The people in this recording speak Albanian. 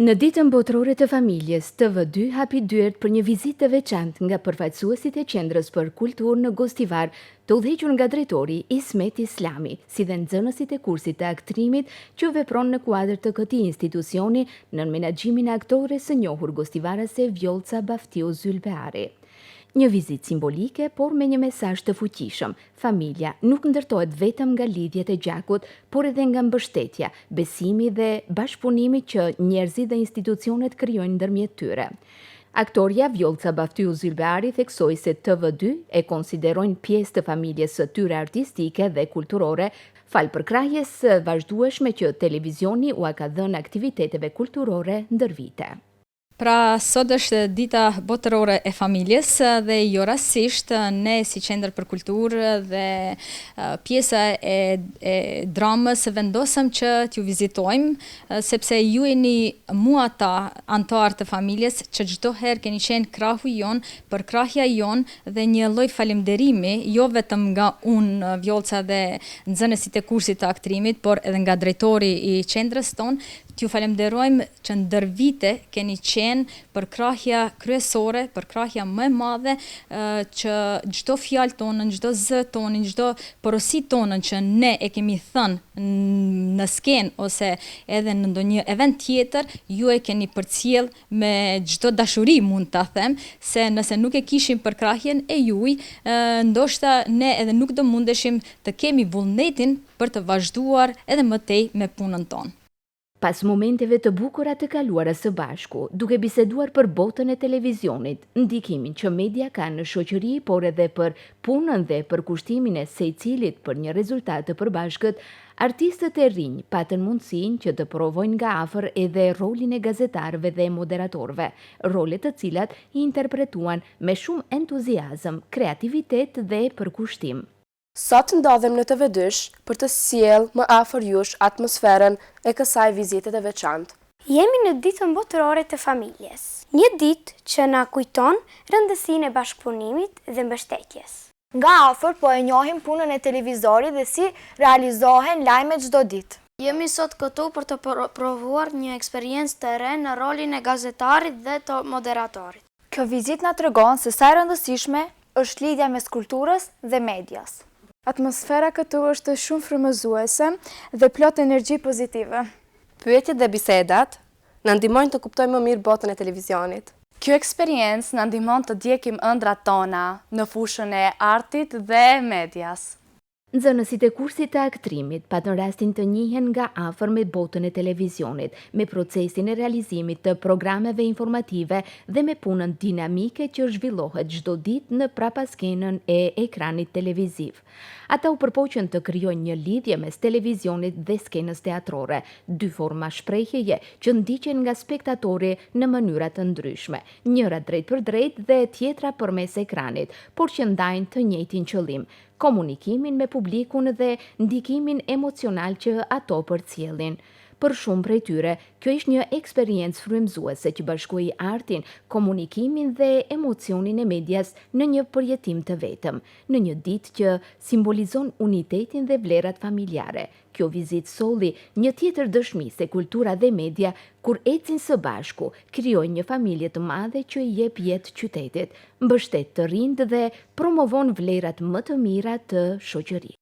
Në ditën botërore të familjes, TV2 hapi dyert për një vizitë të veçantë nga përfaqësuesit e Qendrës për Kulturë në Gostivar, të udhëhequr nga drejtori Ismet Islami, si dhe nxënësit e kursit të aktrimit që vepron në kuadër të këtij institucioni në menaxhimin e aktores së njohur gostivarase Vjolca Baftiu Zylbeari. Një vizitë simbolike, por me një mesazh të fuqishëm. Familja nuk ndërtohet vetëm nga lidhjet e gjakut, por edhe nga mbështetja, besimi dhe bashkëpunimi që njerëzit dhe institucionet krijojnë ndërmjet tyre. Aktoria Vjolca Baftiu Zylbeari theksoi se TV2 e konsiderojnë pjesë të familjes së tyre artistike dhe kulturore, fal përkrahjes së vazhdueshme që televizioni u ka dhënë aktiviteteve kulturore ndër vite. Pra, sot është dita botërore e familjes dhe jo rastësisht ne si Qendër për Kulturë dhe pjesa e dramës vendosëm që t'ju vizitojmë, sepse ju jeni mua ata antar të familjes që çdo herë keni qenë krahu jon, për krahja jon dhe një lloj falënderimi, jo vetëm nga unë, Vjolca dhe nxënësit e kursit të aktrimit, por edhe nga drejtori i qendrës tonë. T'ju falemderojmë që ndër vite keni qenë përkrahja kryesore, përkrahja më e madhe që çdo fjalë tonën, çdo zë tonën, çdo porosi tonën që ne e kemi thënë në skenë ose edhe në ndonjë event tjetër, ju e keni përcjell me çdo dashuri, mund ta them, se nëse nuk e kishim përkrahjen e juaj, ndoshta ne edhe nuk do mundeshim të kemi vullnetin për të vazhduar edhe më tej me punën tonë. Pas momenteve të bukura të kaluara së bashku, duke biseduar për botën e televizionit, ndikimin që media ka në shoqëri, por edhe për punën dhe për kushtimin e secilit për një rezultat të përbashkët, artistët e rinj patën mundësinë që të provojnë nga afër edhe rolin e gazetarëve dhe moderatorëve, role të cilat i interpretuan me shumë entuziazëm, kreativitet dhe përkushtim. Sot ndodhem në TV2 për të sjellë më afër jush atmosferën e kësaj vizite të veçantë. Jemi në ditën botërore të familjes. Një ditë që na kujton rëndësinë e bashkëpunimit dhe mbështetjes. Nga afër po e njohim punën e televizorit dhe si realizohen lajmet çdo ditë. Jemi sot këtu për të provuar një eksperiencë të re në rolin e gazetarit dhe të moderatorit. Kjo vizitë na tregon se sa e rëndësishme është lidhja mes kulturës dhe medias. Atmosfera këtu është shumë frymëzuese dhe plot energji pozitive. Pyetjet dhe bisedat na ndihmojnë të kuptojmë më mirë botën e televizionit. Kjo eksperiencë na ndihmon të ndjekim ëndrat tona në fushën e artit dhe medias. Nxënësit e kursit të aktrimit patën rastin të njihen nga afër me botën e televizionit, me procesin e realizimit të programeve informative dhe me punën dinamike që zhvillohet çdo ditë në prapaskenën e ekranit televiziv. Ata u përpoqën të krijojnë një lidhje mes televizionit dhe skenës teatrore, dy forma shprehjeje që ndiqen nga spektatori në mënyra të ndryshme, njëra drejt për drejt dhe tjetra përmes ekranit, por që ndajnë të njëjtin qëllim: komunikimin me publikun dhe ndikimin emocional që ato përcjellin. Për shumë prej tyre, kjo ishte një eksperiencë frymëzuese që bashkoi artin, komunikimin dhe emocionin e medias në një përjetim të vetëm, në një ditë që simbolizon unitetin dhe vlerat familjare. Kjo vizitë solli një tjetër dëshmi se kultura dhe media, kur ecin së bashku, krijojnë një familje të madhe që i jep jetë qytetit, mbështet të rinjt dhe promovon vlerat më të mira të shoqërisë.